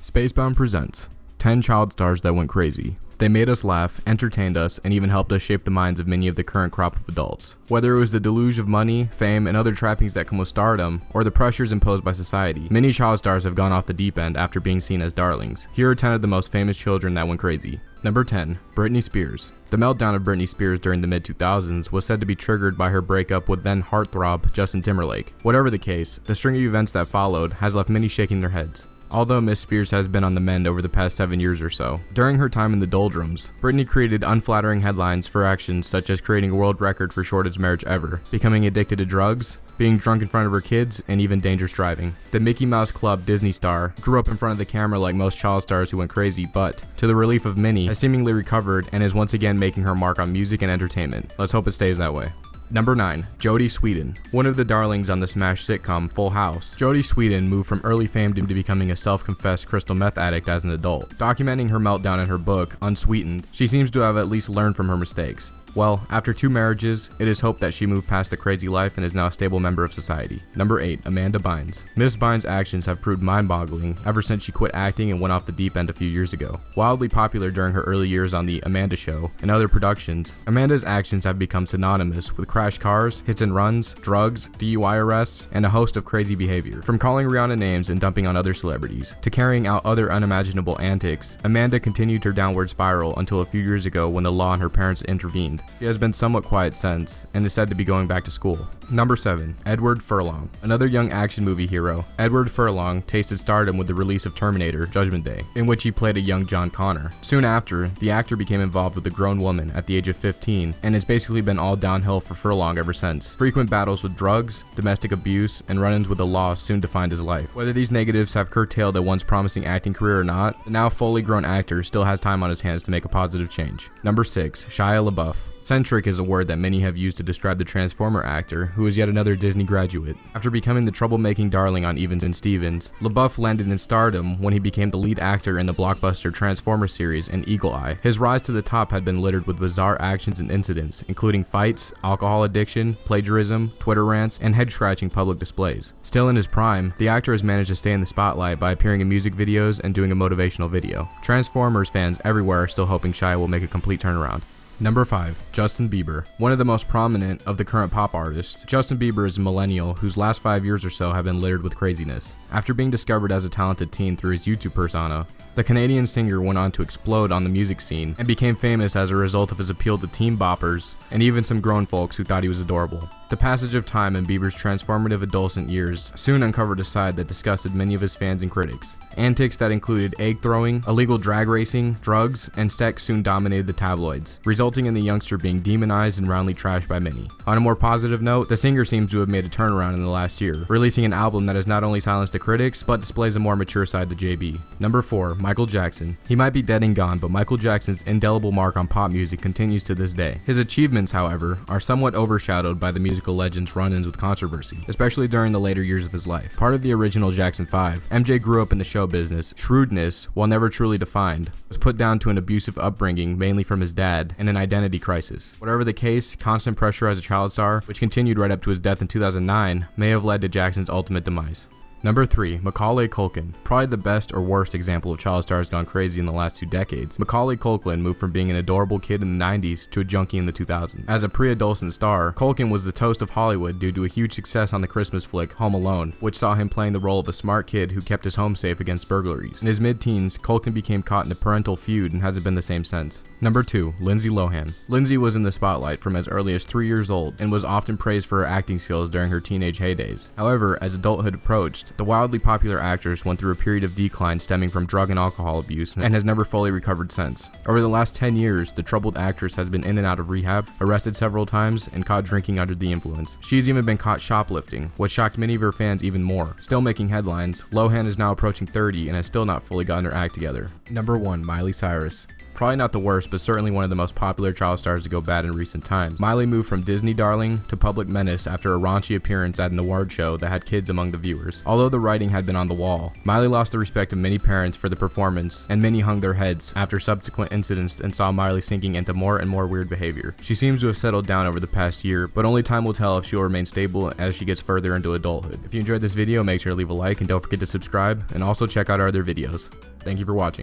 Spacebound presents 10 child stars that went crazy. They made us laugh, entertained us, and even helped us shape the minds of many of the current crop of adults. Whether it was the deluge of money, fame, and other trappings that come with stardom, or the pressures imposed by society, many child stars have gone off the deep end after being seen as darlings. Here are 10 of the most famous children that went crazy. Number 10. Britney Spears. The meltdown of Britney Spears during the mid-2000s was said to be triggered by her breakup with then heartthrob Justin Timberlake. Whatever the case, the string of events that followed has left many shaking their heads. Although Miss Spears has been on the mend over the past 7 years or so. During her time in the doldrums, Britney created unflattering headlines for actions such as creating a world record for shortest marriage ever, becoming addicted to drugs, being drunk in front of her kids, and even dangerous driving. The Mickey Mouse Club Disney star grew up in front of the camera like most child stars who went crazy, but, to the relief of many, has seemingly recovered and is once again making her mark on music and entertainment. Let's hope it stays that way. Number 9. Jody Sweden. One of the darlings on the smash sitcom Full House, Jody Sweden moved from early fame to becoming a self-confessed crystal meth addict as an adult. Documenting her meltdown in her book, Unsweetened, she seems to have at least learned from her mistakes. Well, after 2 marriages, it is hoped that she moved past the crazy life and is now a stable member of society. Number 8. Amanda Bynes. Miss Bynes' actions have proved mind-boggling ever since she quit acting and went off the deep end a few years ago. Wildly popular during her early years on The Amanda Show and other productions, Amanda's actions have become synonymous with crashed cars, hits and runs, drugs, DUI arrests, and a host of crazy behavior. From calling Rihanna names and dumping on other celebrities, to carrying out other unimaginable antics, Amanda continued her downward spiral until a few years ago when the law and her parents intervened. She has been somewhat quiet since, and is said to be going back to school. Number 7. Edward Furlong. Another young action movie hero, Edward Furlong tasted stardom with the release of Terminator: Judgment Day, in which he played a young John Connor. Soon after, the actor became involved with a grown woman at the age of 15, and has basically been all downhill for Furlong ever since. Frequent battles with drugs, domestic abuse, and run-ins with the law soon defined his life. Whether these negatives have curtailed a once promising acting career or not, the now fully grown actor still has time on his hands to make a positive change. Number 6. Shia LaBeouf. Centric is a word that many have used to describe the Transformer actor, who is yet another Disney graduate. After becoming the troublemaking darling on Evans and Stevens, LaBeouf landed in stardom when he became the lead actor in the blockbuster Transformer series and Eagle Eye. His rise to the top had been littered with bizarre actions and incidents, including fights, alcohol addiction, plagiarism, Twitter rants, and head-scratching public displays. Still in his prime, the actor has managed to stay in the spotlight by appearing in music videos and doing a motivational video. Transformers fans everywhere are still hoping Shia will make a complete turnaround. Number 5. Justin Bieber. One of the most prominent of the current pop artists, Justin Bieber is a millennial whose last 5 years or so have been littered with craziness. After being discovered as a talented teen through his YouTube persona, the Canadian singer went on to explode on the music scene and became famous as a result of his appeal to teen boppers and even some grown folks who thought he was adorable. The passage of time in Bieber's transformative adolescent years soon uncovered a side that disgusted many of his fans and critics. Antics that included egg throwing, illegal drag racing, drugs, and sex soon dominated the tabloids, resulting in the youngster being demonized and roundly trashed by many. On a more positive note, the singer seems to have made a turnaround in the last year, releasing an album that has not only silenced the critics, but displays a more mature side to JB. Number 4. Michael Jackson. He might be dead and gone, but Michael Jackson's indelible mark on pop music continues to this day. His achievements, however, are somewhat overshadowed by the musical legend's run-ins with controversy, especially during the later years of his life. Part of the original Jackson 5, MJ grew up in the show business. Shrewdness, while never truly defined, was put down to an abusive upbringing mainly from his dad and an identity crisis. Whatever the case, constant pressure as a child star, which continued right up to his death in 2009, may have led to Jackson's ultimate demise. Number 3. Macaulay Culkin. Probably the best or worst example of child stars gone crazy in the last 2 decades. Macaulay Culkin moved from being an adorable kid in the 90s to a junkie in the 2000s. As a pre-adolescent star, Culkin was the toast of Hollywood due to a huge success on the Christmas flick Home Alone, which saw him playing the role of a smart kid who kept his home safe against burglaries. In his mid-teens, Culkin became caught in a parental feud and hasn't been the same since. Number 2. Lindsay Lohan. Lindsay was in the spotlight from as early as 3 years old and was often praised for her acting skills during her teenage heydays. However, as adulthood approached, the wildly popular actress went through a period of decline stemming from drug and alcohol abuse and has never fully recovered since. Over the last 10 years, the troubled actress has been in and out of rehab, arrested several times, and caught drinking under the influence. She's even been caught shoplifting, which shocked many of her fans even more. Still making headlines, Lohan is now approaching 30 and has still not fully gotten her act together. Number 1. Miley Cyrus. Probably not the worst, but certainly one of the most popular child stars to go bad in recent times. Miley moved from Disney darling to public menace after a raunchy appearance at an award show that had kids among the viewers. Although the writing had been on the wall, Miley lost the respect of many parents for the performance, and many hung their heads after subsequent incidents and saw Miley sinking into more and more weird behavior. She seems to have settled down over the past year, but only time will tell if she will remain stable as she gets further into adulthood. If you enjoyed this video, make sure to leave a like and don't forget to subscribe, and also check out our other videos. Thank you for watching.